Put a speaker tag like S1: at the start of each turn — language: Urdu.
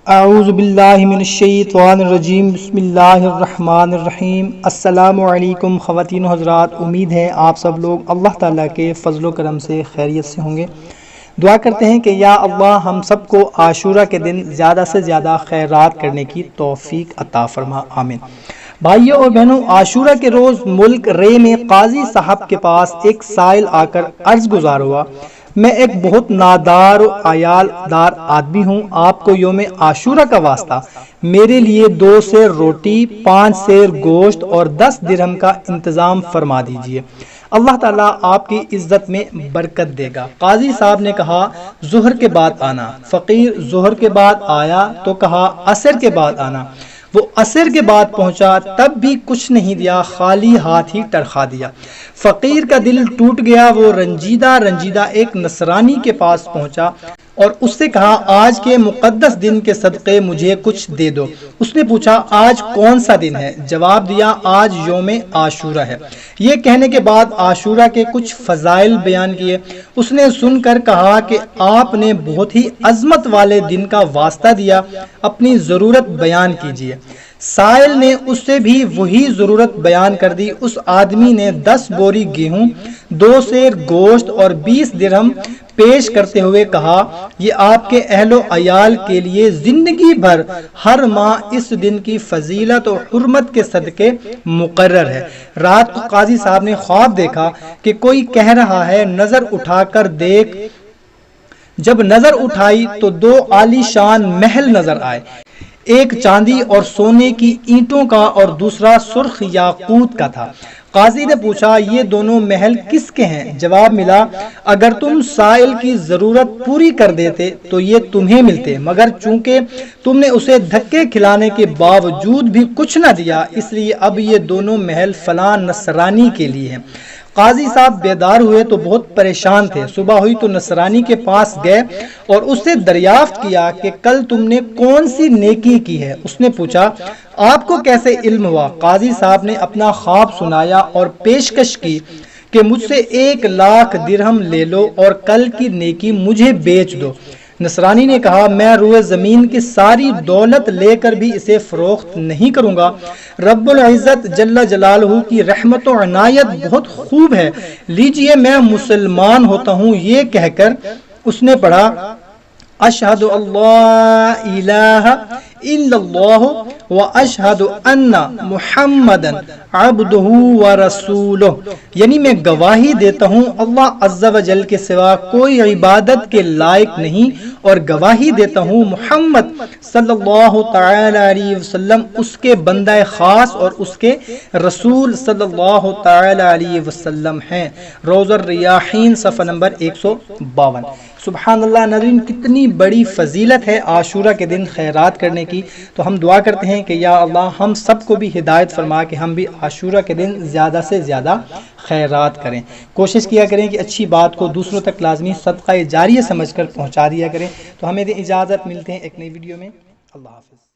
S1: اعوذ باللہ من الشیطان الرجیم، بسم اللہ الرحمن الرحیم۔ السلام علیکم خواتین و حضرات، امید ہے آپ سب لوگ اللہ تعالیٰ کے فضل و کرم سے خیریت سے ہوں گے۔ دعا کرتے ہیں کہ یا اللہ ہم سب کو عاشورہ کے دن زیادہ سے زیادہ خیرات کرنے کی توفیق عطا فرما، آمین۔ بھائیوں اور بہنوں، عاشورہ کے روز ملک رے میں قاضی صاحب کے پاس ایک سائل آ کر عرض گزار ہوا، میں ایک بہت نادار و عیال دار آدمی ہوں، آپ کو یوم عاشورہ کا واسطہ میرے لیے 2 سیر روٹی، 5 سیر گوشت اور 10 درہم کا انتظام فرما دیجئے، اللہ تعالیٰ آپ کی عزت میں برکت دے گا۔ قاضی صاحب نے کہا ظہر کے بعد آنا۔ فقیر ظہر کے بعد آیا تو کہا عصر کے بعد آنا۔ وہ عصر کے بعد پہنچا، تب بھی کچھ نہیں دیا، خالی ہاتھ ہی ٹرخا دیا۔ فقیر کا دل ٹوٹ گیا، وہ رنجیدہ ایک نصرانی کے پاس پہنچا اور اس سے کہا آج کے مقدس دن کے صدقے مجھے کچھ دے دو۔ اس نے پوچھا آج کون سا دن ہے؟ جواب دیا آج یوم عاشورہ ہے۔ یہ کہنے کے بعد عاشورہ کے کچھ فضائل بیان کیے۔ اس نے سن کر کہا کہ آپ نے بہت ہی عظمت والے دن کا واسطہ دیا، اپنی ضرورت بیان کیجیے۔ سائل نے اس سے بھی وہی ضرورت بیان کر دی۔ اس آدمی نے 10 بوری گیہوں، 2 سیر گوشت اور 20 درہم پیش کرتے ہوئے کہا یہ آپ کے اہل و عیال کے لیے زندگی بھر ہر ماہ اس دن کی فضیلت و حرمت کے صدقے مقرر ہے۔ رات کو قاضی صاحب نے خواب دیکھا کہ کوئی کہہ رہا ہے نظر اٹھا کر دیکھ۔ جب نظر اٹھائی تو 2 عالی شان محل نظر آئے، ایک چاندی اور سونے کی اینٹوں کا اور دوسرا سرخ یاقوت کا تھا۔ قاضی نے پوچھا یہ دونوں محل کس کے ہیں؟ جواب ملا اگر تم سائل کی ضرورت پوری کر دیتے تو یہ تمہیں ملتے، مگر چونکہ تم نے اسے دھکے کھلانے کے باوجود بھی کچھ نہ دیا، اس لیے اب یہ دونوں محل فلاں نصرانی کے لیے ہیں۔ قاضی صاحب بیدار ہوئے تو بہت پریشان تھے۔ صبح ہوئی تو نصرانی کے پاس گئے اور اس سے دریافت کیا کہ کل تم نے کون سی نیکی کی ہے؟ اس نے پوچھا آپ کو کیسے علم ہوا؟ قاضی صاحب نے اپنا خواب سنایا اور پیشکش کی کہ مجھ سے 1 لاکھ درہم لے لو اور کل کی نیکی مجھے بیچ دو۔ نصرانی نے کہا میں روئے زمین کی ساری دولت لے کر بھی اسے فروخت نہیں کروں گا، رب العزت جل جلالہ کی رحمت و عنایت بہت خوب ہے، لیجئے میں مسلمان ہوتا ہوں۔ یہ کہہ کر اس نے پڑھا اشہد اللہ الہ الا اللہ و اشہد ان محمدن عبدہ و رسولہ، یعنی میں گواہی دیتا ہوں اللہ عز و جل کے سوا کوئی عبادت کے لائق نہیں، اور گواہی دیتا ہوں محمد صلی اللہ تعالی علیہ وسلم اس کے بندہ خاص اور اس کے رسول صلی اللہ تعالی علیہ وسلم ہیں۔ روض الریاحین صفحہ نمبر 152۔ سبحان اللہ۔ ناظرین کتنی بڑی فضیلت ہے عاشورہ کے دن خیرات کرنے کی، تو ہم دعا کرتے ہیں کہ یا اللہ ہم سب کو بھی ہدایت فرما کہ ہم بھی عاشورہ کے دن زیادہ سے زیادہ خیرات کریں۔ کوشش کیا کریں کہ اچھی بات کو دوسروں تک لازمی صدقہ جاریہ سمجھ کر پہنچا دیا کریں۔ تو ہمیں دیں اجازت، ملتے ہیں ایک نئی ویڈیو میں۔ اللہ حافظ۔